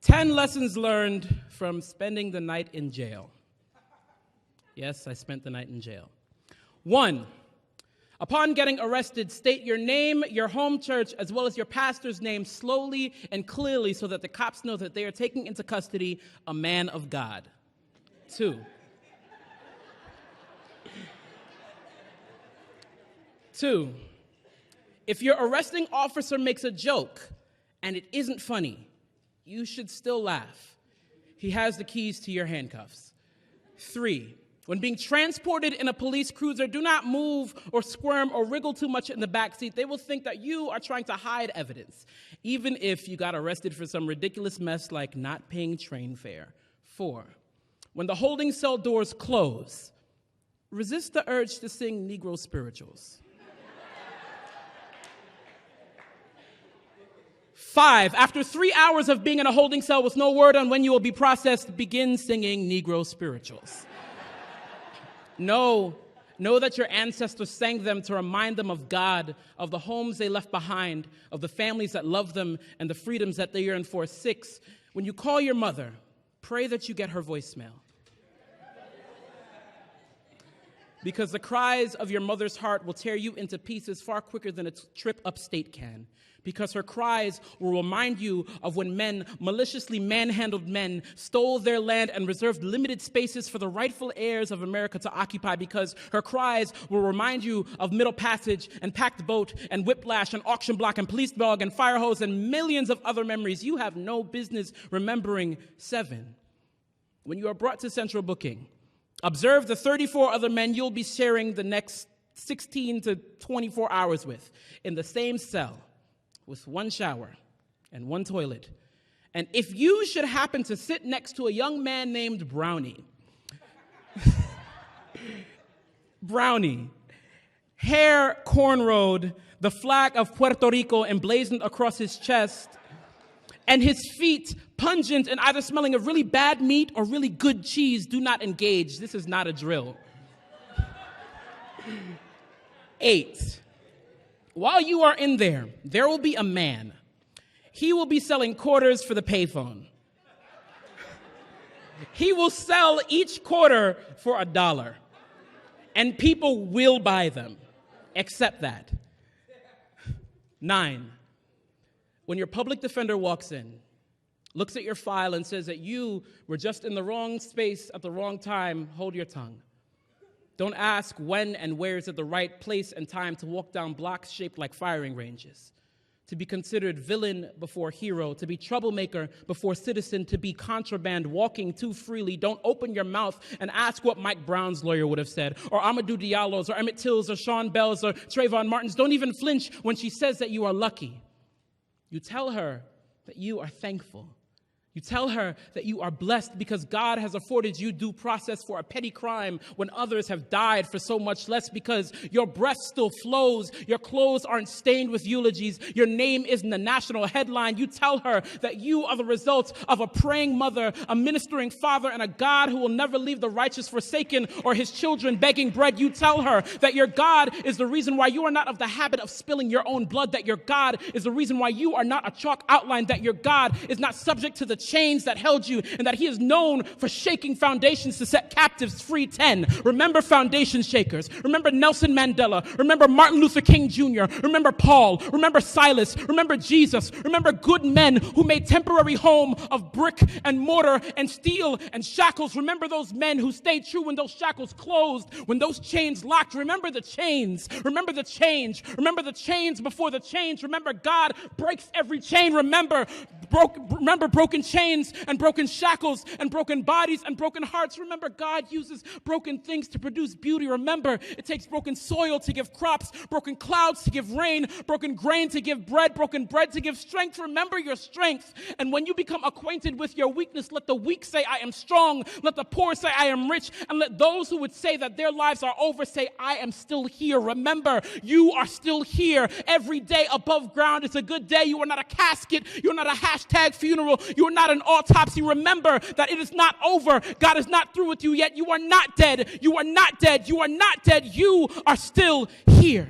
10 lessons learned from spending the night in jail. Yes, I spent the night in jail. 1, upon getting arrested, state your name, your home church, as well as your pastor's name slowly and clearly so that the cops know that they are taking into custody a man of God. 2, if your arresting officer makes a joke and it isn't funny, you should still laugh. He has the keys to your handcuffs. 3, when being transported in a police cruiser, do not move or squirm or wriggle too much in the backseat. They will think that you are trying to hide evidence, even if you got arrested for some ridiculous mess like not paying train fare. 4, when the holding cell doors close, resist the urge to sing Negro spirituals. 5, after 3 hours of being in a holding cell with no word on when you will be processed, begin singing Negro spirituals. Know that your ancestors sang them to remind them of God, of the homes they left behind, of the families that love them, and the freedoms that they yearn for. 6, when you call your mother, pray that you get her voicemail. Because the cries of your mother's heart will tear you into pieces far quicker than a trip upstate can. Because her cries will remind you of when men, maliciously manhandled men, stole their land and reserved limited spaces for the rightful heirs of America to occupy. Because her cries will remind you of Middle Passage and Packed Boat and Whiplash and Auction Block and Police Dog and Fire Hose and millions of other memories you have no business remembering. 7, when you are brought to central booking, observe the 34 other men you'll be sharing the next 16 to 24 hours with in the same cell, with 1 shower and 1 toilet. And if you should happen to sit next to a young man named Brownie, hair cornrowed, the flag of Puerto Rico emblazoned across his chest, and his feet pungent and either smelling of really bad meat or really good cheese, do not engage. This is not a drill. 8, while you are in there, there will be a man. He will be selling quarters for the payphone. He will sell each quarter for $1, and people will buy them. Accept that. 9, when your public defender walks in, looks at your file and says that you were just in the wrong space at the wrong time, hold your tongue. Don't ask when and where is it the right place and time to walk down blocks shaped like firing ranges, to be considered villain before hero, to be troublemaker before citizen, to be contraband walking too freely. Don't open your mouth and ask what Mike Brown's lawyer would have said, or Amadou Diallo's, or Emmett Till's, or Sean Bell's, or Trayvon Martin's. Don't even flinch when she says that you are lucky. You tell her that you are thankful. You tell her that you are blessed because God has afforded you due process for a petty crime when others have died for so much less, because your breath still flows, your clothes aren't stained with eulogies, your name isn't the national headline. You tell her that you are the result of a praying mother, a ministering father, and a God who will never leave the righteous forsaken or his children begging bread. You tell her that your God is the reason why you are not of the habit of spilling your own blood, that your God is the reason why you are not a chalk outline, that your God is not subject to the chains that held you, and that he is known for shaking foundations to set captives free. 10, remember foundation shakers. Remember Nelson Mandela. Remember Martin Luther King Jr. Remember Paul. Remember Silas. Remember Jesus. Remember good men who made temporary home of brick and mortar and steel and shackles. Remember those men who stayed true when those shackles closed, when those chains locked. Remember the chains. Remember the change. Remember the chains before the change. Remember God breaks every chain. Remember broken chains and broken shackles and broken bodies and broken hearts. Remember, God uses broken things to produce beauty. Remember, it takes broken soil to give crops, broken clouds to give rain, broken grain to give bread, broken bread to give strength. Remember your strength. And when you become acquainted with your weakness, let the weak say, I am strong. Let the poor say, I am rich. And let those who would say that their lives are over say, I am still here. Remember, you are still here. Every day above ground is a good day. You are not a casket. You are not a hashtag funeral. You are not an autopsy. Remember that it is not over. God is not through with you yet. You are not dead. You are not dead. You are not dead. You are still here.